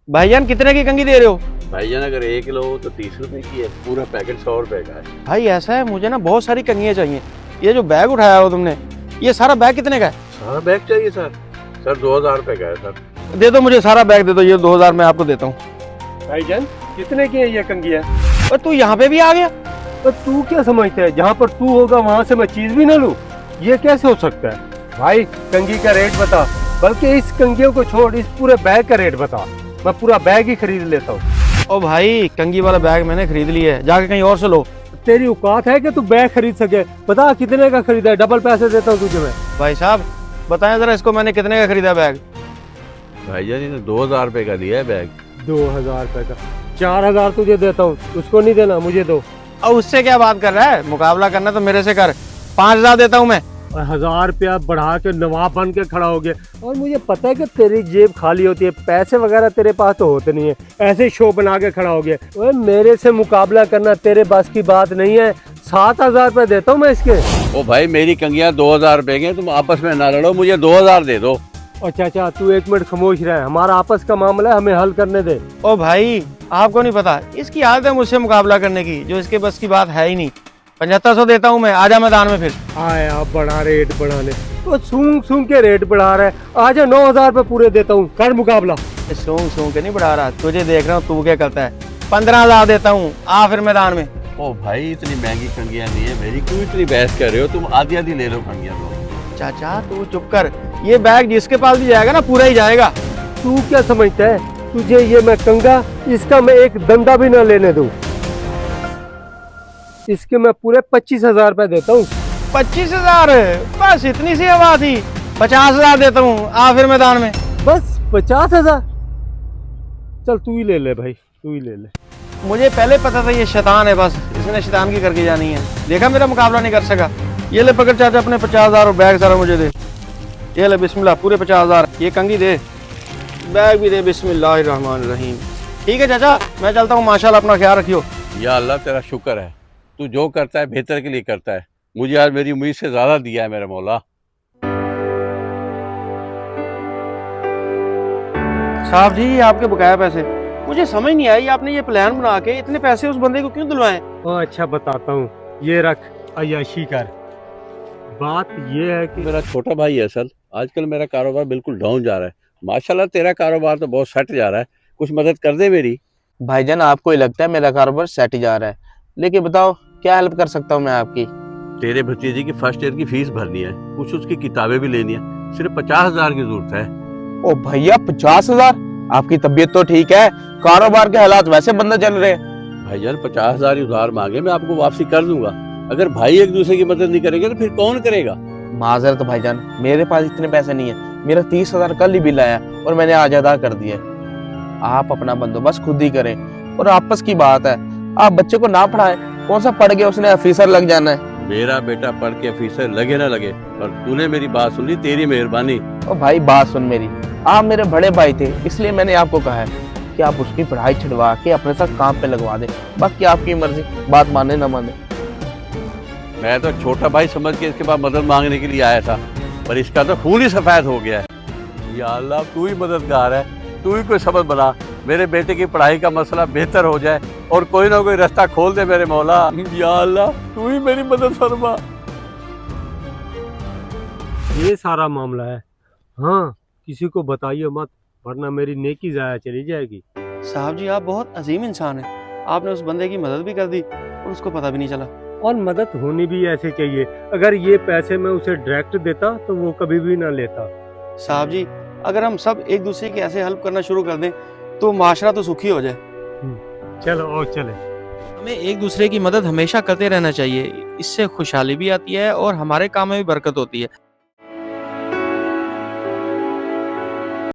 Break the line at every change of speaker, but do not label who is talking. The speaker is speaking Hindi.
भाईजान कितने की कंघी दे रहे हो?
भाईजान अगर 1 किलो हो तो 30 रुपए की है, पूरा पैकेट 100 रुपए का है।
भाई ऐसा है, मुझे ना बहुत सारी कंघियाँ चाहिए। ये जो बैग उठाया हो तुमने, ये सारा बैग कितने का है?
सारा बैग चाहिए सर? सर 2000 रुपए का है सर।
दे दो मुझे सारा बैग दे दो, ये 2000 मैं आपको देता हूँ।
भाईजान कितने की है ये कंघियाँ?
और तू यहाँ पे भी आ गया?
पर तू क्या समझता है, जहाँ पर तू होगा वहाँ से मैं चीज भी ना लूँ? ये कैसे हो सकता है? भाई कंघी का रेट बता, बल्कि इस कंघियों को छोड़ इस पूरे बैग का रेट बता, मैं पूरा बैग ही खरीद लेता हूँ।
ओ भाई, कंघी वाला बैग मैंने खरीद लिया है, जाके कहीं और से लो।
तेरी औकात है कि तू बैग खरीद सके? बता कितने का खरीदा है, डबल पैसे देता हूँ तुझे मैं।
भाई साहब बताएं जरा इसको, मैंने कितने का खरीदा बैग?
भाईजान इन्हें 2000 रुपए का दिया है बैग।
2000 रुपए का? 4000 तुझे देता हूँ, उसको नहीं देना, मुझे दो।
और उससे क्या बात कर रहा है? मुकाबला करना तो मेरे से कर। 5000 देता हूँ मैं।
और 1000 रुपया बढ़ा के नवाब बन के खड़ा हो गया। और मुझे पता है कि तेरी जेब खाली होती है, पैसे वगैरह तेरे पास तो होते नहीं है, ऐसे शो बना के खड़ा हो गया। ओए मेरे से मुकाबला करना तेरे बस की बात नहीं है। 7000 रुपये देता हूँ मैं इसके।
ओ भाई मेरी कंघियाँ 2000 रुपए की हैं, तुम आपस में ना लड़ो, मुझे 2000 दे दो।
और चाचा तू 1 मिनट खामोश रहे, हमारा आपस का मामला है, हमें हल करने दे।
ओ भाई आपको नहीं पता, इसकी आदत है मुझसे मुकाबला करने की, जो इसके बस की बात है ही नहीं। 7500 देता हूँ मैं, आजा मैदान में फिर।
आया बड़ा रेट बढ़ाने, तो सूंघ सूंघ के रेट बढ़ा रहा है। आजा 9000 रुपये पूरे देता हूँ, कर मुकाबला।
सूंघ सूंघ के नहीं बढ़ा रहा, तुझे देख रहा हूँ तू क्या करता है। 15000 देता हूँ, आ फिर मैदान में।
ओ भाई इतनी महंगी कंघियाँ नहीं है मेरी, क्यों इतनी बहस कर रहे हो? तुम आधी आधी ले लो कंघियाँ तो।
चाचा तू चुप कर, ये बैग जिसके पास भी जाएगा ना पूरा ही जाएगा।
तू क्या समझता है, तुझे ये मैं कंगा इसका मैं एक दंदा भी ना लेने दूं। इसके मैं पूरे 25,000 रुपए देता हूँ।
25,000? बस इतनी सी हवा थी। 50,000 देता हूँ, आ फिर मैदान में।
बस 50,000? चल तू ही ले ले भाई, तू ही ले ले।
मुझे पहले पता था ये शैतान है, बस इसने शैतान की करके जानी है। देखा मेरा मुकाबला नहीं कर सका। ये ले पकड़ चाचा अपने 50,000 और बैग सारा मुझे दे। ये ले बिस्मिल्लाह पूरे 50,000। ये कंघी दे, बैग भी दे, बिस्मिल्लाहिर्रहमानिर्रहीम। ठीक है चाचा, मैं चलता हूँ, माशाल्लाह अपना ख्याल रखियो।
या अल्लाह तेरा शुक्र है, तू जो करता है बेहतर के लिए करता है। मुझे आज मेरी उम्मीद से ज्यादा दिया है मेरा मौला।
साहब जी ये आपके बकाया पैसे। मुझे समझ नहीं आई, आपने ये प्लान बना के इतने पैसे उस बंदे को क्यों दिलवाए?
अच्छा बताता हूँ, ये रख, अय्याशी कर। बात ये है कि
मेरा छोटा भाई है असल, आजकल मेरा कारोबार बिल्कुल डाउन जा रहा है। माशाल्लाह तेरा कारोबार तो बहुत सेट जा रहा है, कुछ मदद कर दे मेरी।
भाईजान आपको ही लगता है मेरा कारोबार सेट ही जा रहा है, लेकिन बताओ क्या हेल्प कर सकता हूँ मैं आपकी?
तेरे भतीजे की फर्स्ट ईयर की फीस भरनी है, कुछ उसकी किताबें भी लेनी है, सिर्फ 50,000 की जरूरत है।
ओ भैया 50,000? आपकी तबीयत तो ठीक है, कारोबार के हालात वैसे बंदा चल रहे।
भाईजान 50,000 ही उधार मांगे, मैं आपको वापसी कर दूंगा। अगर भाई एक दूसरे की मदद नहीं करेंगे तो फिर कौन करेगा?
माजरत भाईजान, मेरे पास इतने पैसे नहीं है। मेरा 30,000 कल ही बिल आया और मैंने आज अदा कर दिया। आप अपना बंदोबस्त खुद ही करें। और आपस की बात है, आप बच्चे को ना पढ़ाएं, कौन सा पढ़ गया उसने ऑफिसर लग जाना है?
मेरा बेटा पढ़ के ऑफिसर लगे ना लगे, पर तूने मेरी बात सुन ली, तेरी मेहरबानी।
ओ भाई बात सुन मेरी, आप मेरे बड़े भाई थे, इसलिए मैंने आपको कहा है कि आप उसकी पढ़ाई छुड़वा के अपने साथ काम पे लगवा दें। बाकी आपकी मर्जी, बात माने ना माने।
मैं तो छोटा भाई समझ के इसके बाद मदद मांगने के लिए आया था, पर इसका तो खून ही सफेद हो गया है। या अल्लाह तू ही मददगार है, तू ही कोई सबब बना, मेरे बेटे की पढ़ाई का मसला बेहतर हो जाए और कोई ना कोई रास्ता खोल दे मेरे मौला। या अल्लाह तू ही मेरी मदद फरमा।
ये सारा मामला है। हाँ किसी को बताइए मत, वरना मेरी नेकी जाया चली जाएगी।
साहब जी आप बहुत अजीम इंसान हैं, आपने उस बंदे की मदद भी कर दी और उसको पता भी नहीं चला।
और मदद होनी भी ऐसे चाहिए। अगर ये पैसे मैं उसे डायरेक्ट देता तो वो कभी भी ना लेता।
साहब जी अगर हम सब एक दूसरे की ऐसे हेल्प करना शुरू कर दें तो माशरा तो सुखी हो जाए।
चलो और चले।
हमें एक दूसरे की मदद हमेशा करते रहना चाहिए, इससे खुशहाली भी आती है और हमारे काम में भी बरकत होती है।